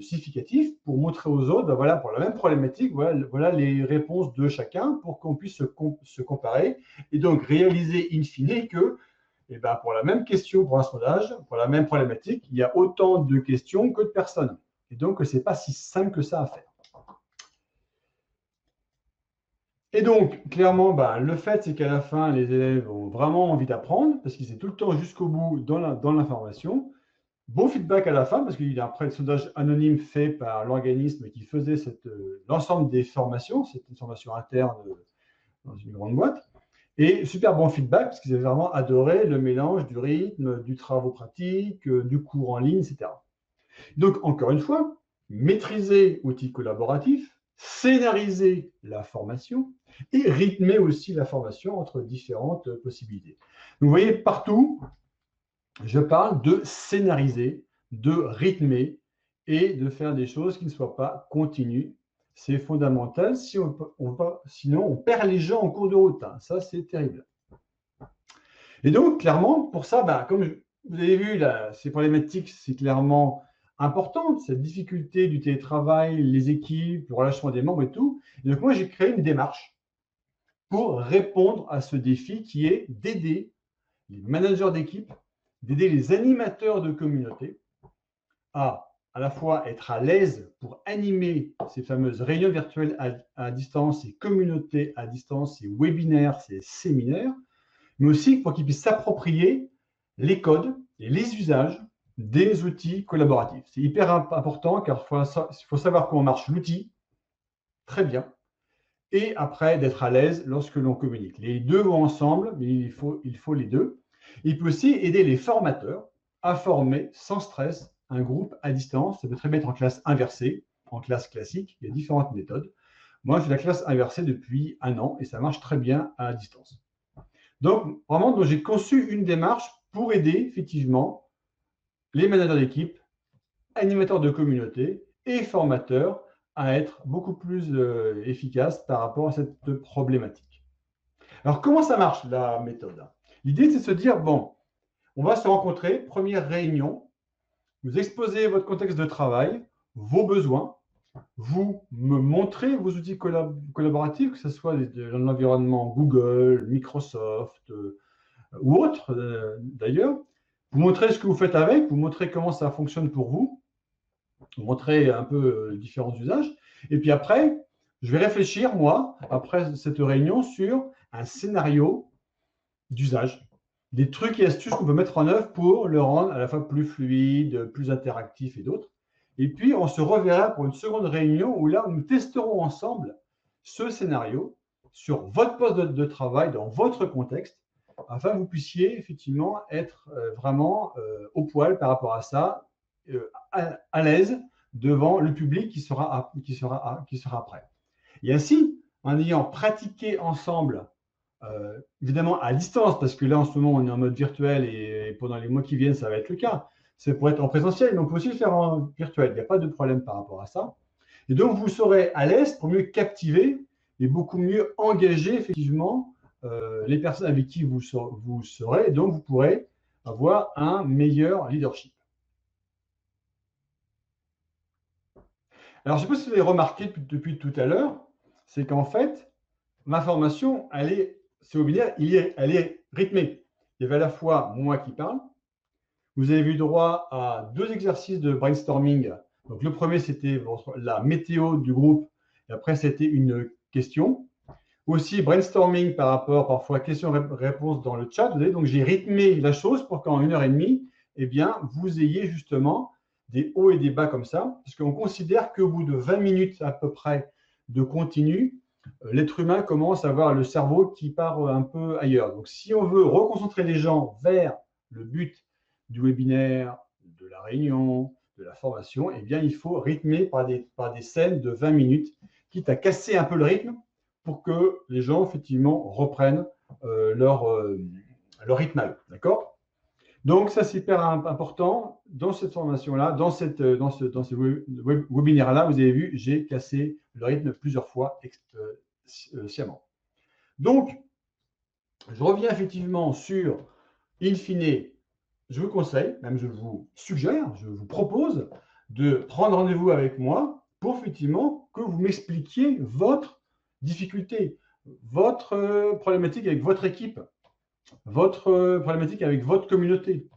significatifs pour montrer aux autres, voilà, pour la même problématique, voilà les réponses de chacun pour qu'on puisse se comparer et donc réaliser in fine que pour la même question, pour un sondage, pour la même problématique, il y a autant de questions que de personnes. Et donc, ce n'est pas si simple que ça à faire. Et donc, clairement, le fait, c'est qu'à la fin, les élèves ont vraiment envie d'apprendre parce qu'ils étaient tout le temps jusqu'au bout dans l'information. Bon feedback à la fin, parce qu'il y a après le sondage anonyme fait par l'organisme qui faisait l'ensemble des formations, c'était une formation interne dans une grande boîte, et super bon feedback, parce qu'ils avaient vraiment adoré le mélange du rythme, du travail pratique, du cours en ligne, etc. Donc, encore une fois, maîtriser l'outil collaboratif, scénariser la formation et rythmer aussi la formation entre différentes possibilités. Donc, vous voyez, partout, je parle de scénariser, de rythmer et de faire des choses qui ne soient pas continues. C'est fondamental, sinon on perd les gens en cours de route. Hein. Ça, c'est terrible. Et donc, clairement, pour ça, comme vous avez vu, là, ces problématiques, c'est clairement important, cette difficulté du télétravail, les équipes, le relâchement des membres et tout. Et donc, moi, j'ai créé une démarche pour répondre à ce défi qui est d'aider les managers d'équipe, d'aider les animateurs de communauté à la fois être à l'aise pour animer ces fameuses réunions virtuelles à distance, ces communautés à distance, ces webinaires, ces séminaires, mais aussi pour qu'ils puissent s'approprier les codes et les usages des outils collaboratifs. C'est hyper important car il faut savoir comment marche l'outil, très bien, et après d'être à l'aise lorsque l'on communique. Les deux vont ensemble, mais il faut les deux. Il peut aussi aider les formateurs à former sans stress un groupe à distance. Ça peut très bien être en classe inversée, en classe classique. Il y a différentes méthodes. Moi, je fais la classe inversée depuis 1 an et ça marche très bien à distance. Donc, vraiment, j'ai conçu une démarche pour aider effectivement les managers d'équipe, animateurs de communauté et formateurs à être beaucoup plus efficaces par rapport à cette problématique. Alors, comment ça marche, la méthode? L'idée, c'est de se dire, bon, on va se rencontrer, première réunion, vous exposez votre contexte de travail, vos besoins, vous me montrez vos outils collaboratifs, que ce soit dans l'environnement Google, Microsoft ou autre d'ailleurs. Vous montrez ce que vous faites avec, vous montrez comment ça fonctionne pour vous, vous montrez un peu les différents usages. Et puis après, je vais réfléchir, moi, après cette réunion, sur un scénario d'usage, des trucs et astuces qu'on peut mettre en œuvre pour le rendre à la fois plus fluide, plus interactif et d'autres. Et puis, on se reverra pour une seconde réunion où là, nous testerons ensemble ce scénario sur votre poste de travail, dans votre contexte, afin que vous puissiez effectivement être vraiment au poil par rapport à ça, à l'aise devant le public qui sera prêt. Et ainsi, en ayant pratiqué ensemble, évidemment à distance, parce que là en ce moment on est en mode virtuel et pendant les mois qui viennent ça va être le cas, c'est pour être en présentiel, mais on peut aussi le faire en virtuel, il n'y a pas de problème par rapport à ça. Et donc vous serez à l'aise pour mieux captiver et beaucoup mieux engager effectivement les personnes avec qui vous serez, et donc vous pourrez avoir un meilleur leadership. Alors, je ne sais pas si vous avez remarqué depuis tout à l'heure, c'est qu'en fait, ma formation, ce webinaire, elle est rythmée. Il y avait à la fois moi qui parle, vous avez eu droit à 2 exercices de brainstorming. Donc, le premier, c'était la météo du groupe, et après, c'était une question. Aussi, brainstorming par rapport, parfois, questions-réponses dans le chat. Donc, j'ai rythmé la chose pour qu'en 1h30, eh bien, vous ayez justement des hauts et des bas comme ça, parce qu'on considère qu'au bout de 20 minutes à peu près de continu, l'être humain commence à avoir le cerveau qui part un peu ailleurs. Donc, si on veut reconcentrer les gens vers le but du webinaire, de la réunion, de la formation, eh bien, il faut rythmer par des scènes de 20 minutes, quitte à casser un peu le rythme pour que les gens, effectivement, reprennent leur rythme à eux. D'accord ? Donc, ça, c'est hyper important. Dans cette formation-là, dans ce webinaire-là, vous avez vu, j'ai cassé le rythme plusieurs fois sciemment. Donc, je reviens effectivement sur, in fine, je vous conseille, même je vous suggère, je vous propose de prendre rendez-vous avec moi pour effectivement que vous m'expliquiez votre difficulté, votre problématique avec votre équipe, votre problématique avec votre communauté,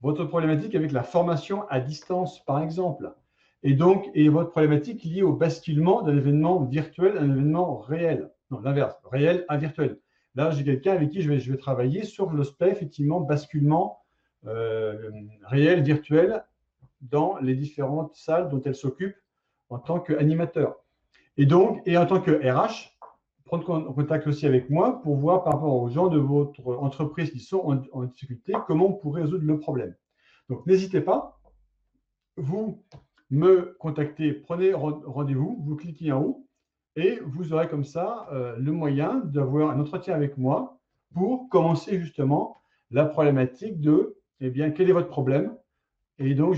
votre problématique avec la formation à distance, par exemple, et votre problématique liée au basculement d'un événement virtuel à un événement réel. Non, l'inverse, réel à virtuel. Là, j'ai quelqu'un avec qui je vais travailler sur l'aspect, effectivement, basculement réel, virtuel, dans les différentes salles dont elle s'occupe en tant qu'animateur. Et donc, et en tant que RH, prendre contact aussi avec moi pour voir par rapport aux gens de votre entreprise qui sont en difficulté, comment on pourrait résoudre le problème. Donc, n'hésitez pas, vous me contactez, prenez rendez-vous, vous cliquez en haut et vous aurez comme ça le moyen d'avoir un entretien avec moi pour commencer justement la problématique de, eh bien, quel est votre problème? Et donc,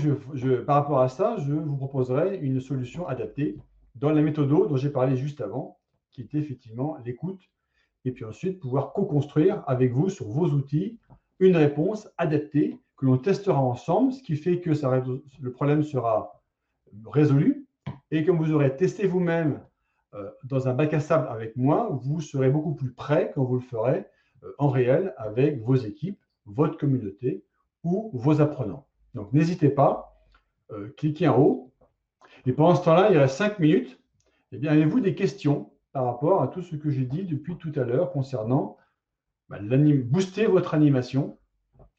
par rapport à ça, je vous proposerai une solution adaptée dans la méthode dont j'ai parlé juste avant, qui était effectivement l'écoute, et puis ensuite pouvoir co-construire avec vous sur vos outils une réponse adaptée que l'on testera ensemble, ce qui fait que le problème sera résolu. Et comme vous aurez testé vous-même dans un bac à sable avec moi, vous serez beaucoup plus prêt quand vous le ferez en réel avec vos équipes, votre communauté ou vos apprenants. Donc n'hésitez pas, cliquez en haut. Et pendant ce temps-là, il reste 5 minutes. Eh bien, avez-vous des questions par rapport à tout ce que j'ai dit depuis tout à l'heure concernant booster votre animation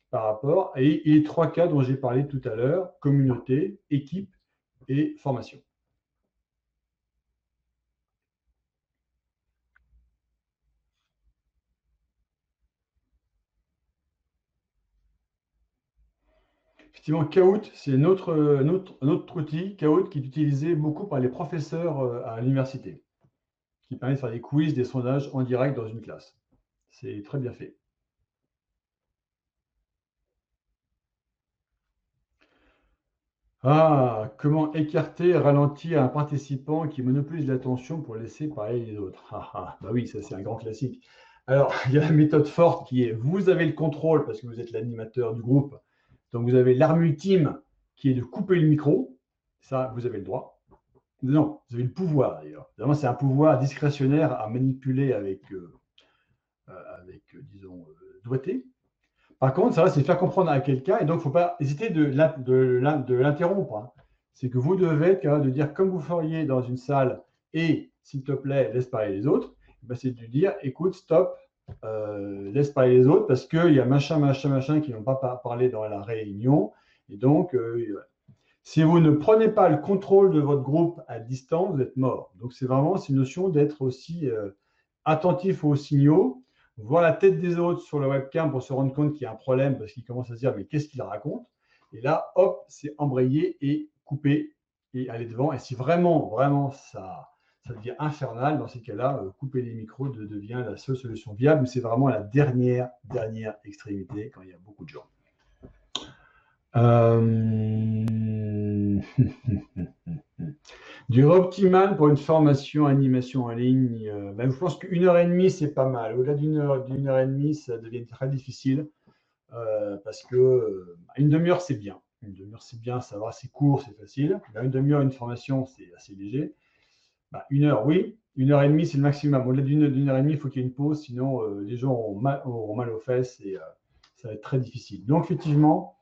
par rapport à les 3 cas dont j'ai parlé tout à l'heure, communauté, équipe et formation. Effectivement, Kahoot, c'est notre outil, Kahoot, qui est utilisé beaucoup par les professeurs à l'université, qui permet de faire des quiz, des sondages en direct dans une classe. C'est très bien fait. Ah, comment écarter, ralentir un participant qui monopolise l'attention pour laisser parler les autres? Bah oui, ça c'est un grand classique. Alors, il y a la méthode forte qui est, vous avez le contrôle parce que vous êtes l'animateur du groupe. Donc, vous avez l'arme ultime qui est de couper le micro. Ça, vous avez le droit. Non, vous avez le pouvoir d'ailleurs. Vraiment, c'est un pouvoir discrétionnaire à manipuler avec disons, doigté. Par contre, ça va, c'est faire comprendre à quelqu'un, et donc il ne faut pas hésiter de l'interrompre. Hein. C'est que vous devez être capable de dire comme vous feriez dans une salle, et s'il te plaît, laisse parler les autres, ben, c'est de dire écoute, stop, laisse parler les autres, parce qu'il y a machin qui n'ont pas parlé dans la réunion, et donc, si vous ne prenez pas le contrôle de votre groupe à distance, vous êtes mort. Donc, c'est vraiment cette notion d'être aussi attentif aux signaux, voir la tête des autres sur la webcam pour se rendre compte qu'il y a un problème parce qu'ils commencent à se dire mais qu'est-ce qu'il raconte? Et là, hop, c'est embrayer et couper et aller devant. Et si vraiment ça devient infernal, dans ces cas-là, couper les micros devient la seule solution viable. Mais c'est vraiment la dernière extrémité quand il y a beaucoup de gens. Durée optimale pour une formation animation en ligne, je pense qu'une heure et demie, c'est pas mal. Au-delà d'une heure et demie, ça devient très difficile parce que une demi-heure, c'est bien. Une demi-heure, c'est bien, ça va, c'est court, c'est facile. Une demi-heure, une formation, c'est assez léger. Une heure, oui. Une heure et demie, c'est le maximum. Au-delà d'une heure et demie, il faut qu'il y ait une pause, sinon les gens auront mal aux fesses et ça va être très difficile. Donc, effectivement,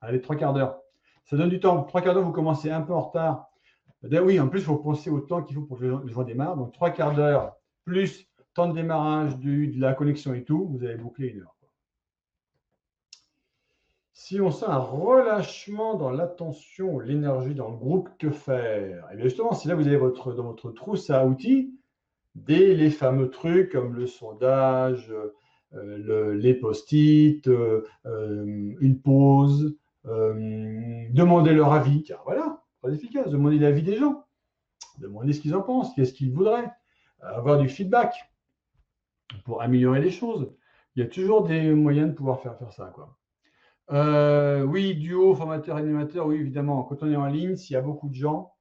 allez, 3/4 d'heure. Ça donne du temps. 3/4 d'heure, vous commencez un peu en retard. Oui, en plus, il faut penser au temps qu'il faut pour que les gens démarrent. Donc, 3/4 d'heure plus temps de démarrage de la connexion et tout, vous avez bouclé une heure. Si on sent un relâchement dans l'attention, l'énergie dans le groupe, que faire? Et bien justement, si là, vous avez dans votre trousse à outils, les fameux trucs comme le sondage, les post-it, une pause, demander leur avis. Car voilà, très efficace. Demander l'avis des gens. Demander ce qu'ils en pensent, qu'est-ce qu'ils voudraient. Avoir du feedback pour améliorer les choses. Il y a toujours des moyens de pouvoir faire ça, quoi. Oui, duo, formateur, animateur, oui, évidemment. Quand on est en ligne, s'il y a beaucoup de gens,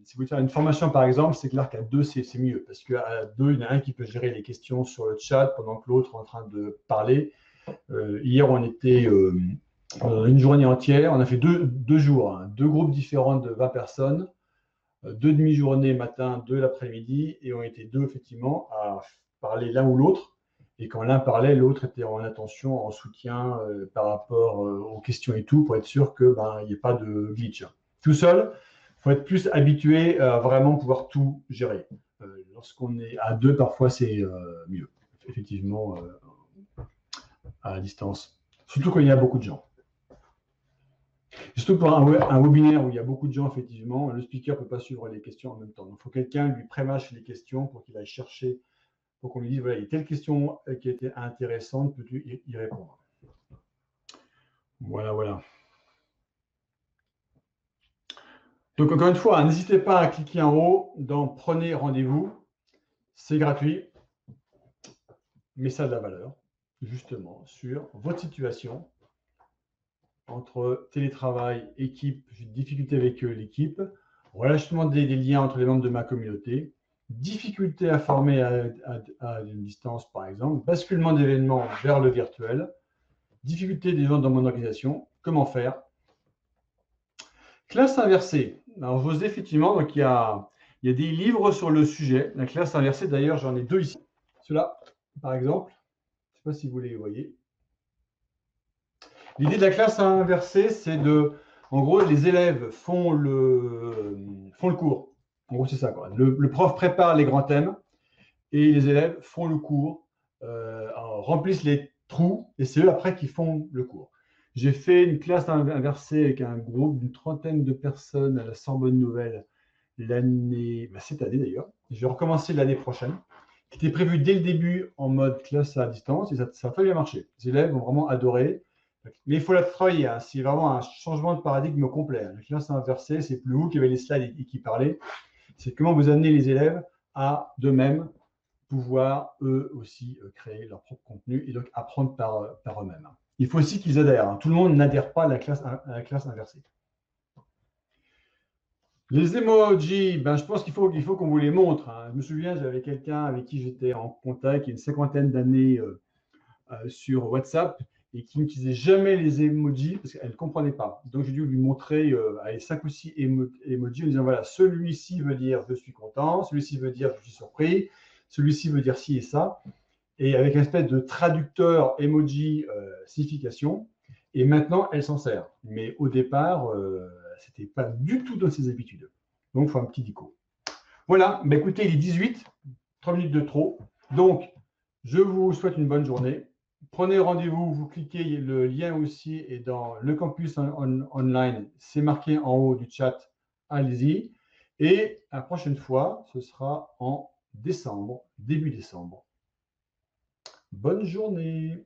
si vous voulez faire une formation, par exemple, c'est clair qu'à deux, c'est mieux. Parce qu'à deux, il y en a un qui peut gérer les questions sur le chat pendant que l'autre est en train de parler. Hier, on était une journée entière. On a fait deux jours, hein, 2 groupes différents de 20 personnes, 2 demi-journées matin, 2 l'après-midi. Et on était 2, effectivement, à parler l'un ou l'autre. Et quand l'un parlait, l'autre était en attention, en soutien par rapport aux questions et tout, pour être sûr qu'il n'y ait pas de glitch. Tout seul, il faut être plus habitué à vraiment pouvoir tout gérer. lorsqu'on est à deux, parfois c'est mieux, effectivement, à distance. Surtout quand il y a beaucoup de gens. Surtout pour un webinaire où il y a beaucoup de gens, effectivement, le speaker ne peut pas suivre les questions en même temps. Donc, il faut que quelqu'un lui prémâche les questions pour qu'il aille chercher, pour qu'on lui dise, voilà, il y a telle question qui était intéressante, peux-tu y répondre? Voilà, voilà. Donc, encore une fois, n'hésitez pas à cliquer en haut dans Prenez rendez-vous. C'est gratuit, mais ça a de la valeur, justement, sur votre situation entre télétravail, équipe, difficulté avec l'équipe, relâchement des liens entre les membres de ma communauté, difficulté à former à une distance, par exemple, basculement d'événements vers le virtuel, difficulté des gens dans mon organisation, comment faire? Classe inversée. Alors, j'ose effectivement, donc il y a des livres sur le sujet. La classe inversée, d'ailleurs, j'en ai deux ici. Ceux-là, par exemple, je ne sais pas si vous les voyez. L'idée de la classe inversée, c'est de, en gros, les élèves font le cours. En gros, c'est ça, quoi. Le prof prépare les grands thèmes et les élèves font le cours, remplissent les trous et c'est eux après qui font le cours. J'ai fait une classe inversée avec un groupe d'une trentaine de personnes à la Sorbonne Nouvelle cette année d'ailleurs. Je vais recommencer l'année prochaine, qui était prévu dès le début en mode classe à distance et ça a très bien marché. Les élèves ont vraiment adoré. Mais il faut la travailler. Hein. C'est vraiment un changement de paradigme complet. La classe inversée, c'est plus vous qui avez les slides et qui parlez. C'est comment vous amenez les élèves à d'eux-mêmes pouvoir eux aussi créer leur propre contenu et donc apprendre par eux-mêmes. Il faut aussi qu'ils adhèrent. Hein. Tout le monde n'adhère pas à la classe inversée. Les emojis, je pense qu'il faut qu'on vous les montre. Hein. Je me souviens, j'avais quelqu'un avec qui j'étais en contact il y a une cinquantaine d'années sur WhatsApp et qui n'utilisait jamais les emojis parce qu'elle ne comprenait pas. Donc, j'ai dû lui montrer 5 ou 6 emojis en disant, voilà, celui-ci veut dire « je suis content », celui-ci veut dire « je suis surpris », celui-ci veut dire ci et ça, et avec une espèce de traducteur emoji signification. Et maintenant, elle s'en sert. Mais au départ, ce n'était pas du tout dans ses habitudes. Donc, il faut un petit dico. Voilà, écoutez, il est 18, 3 minutes de trop. Donc, je vous souhaite une bonne journée. Prenez rendez-vous, vous cliquez, le lien aussi est dans le campus online, c'est marqué en haut du chat, allez-y. Et la prochaine fois, ce sera en décembre, début décembre. Bonne journée.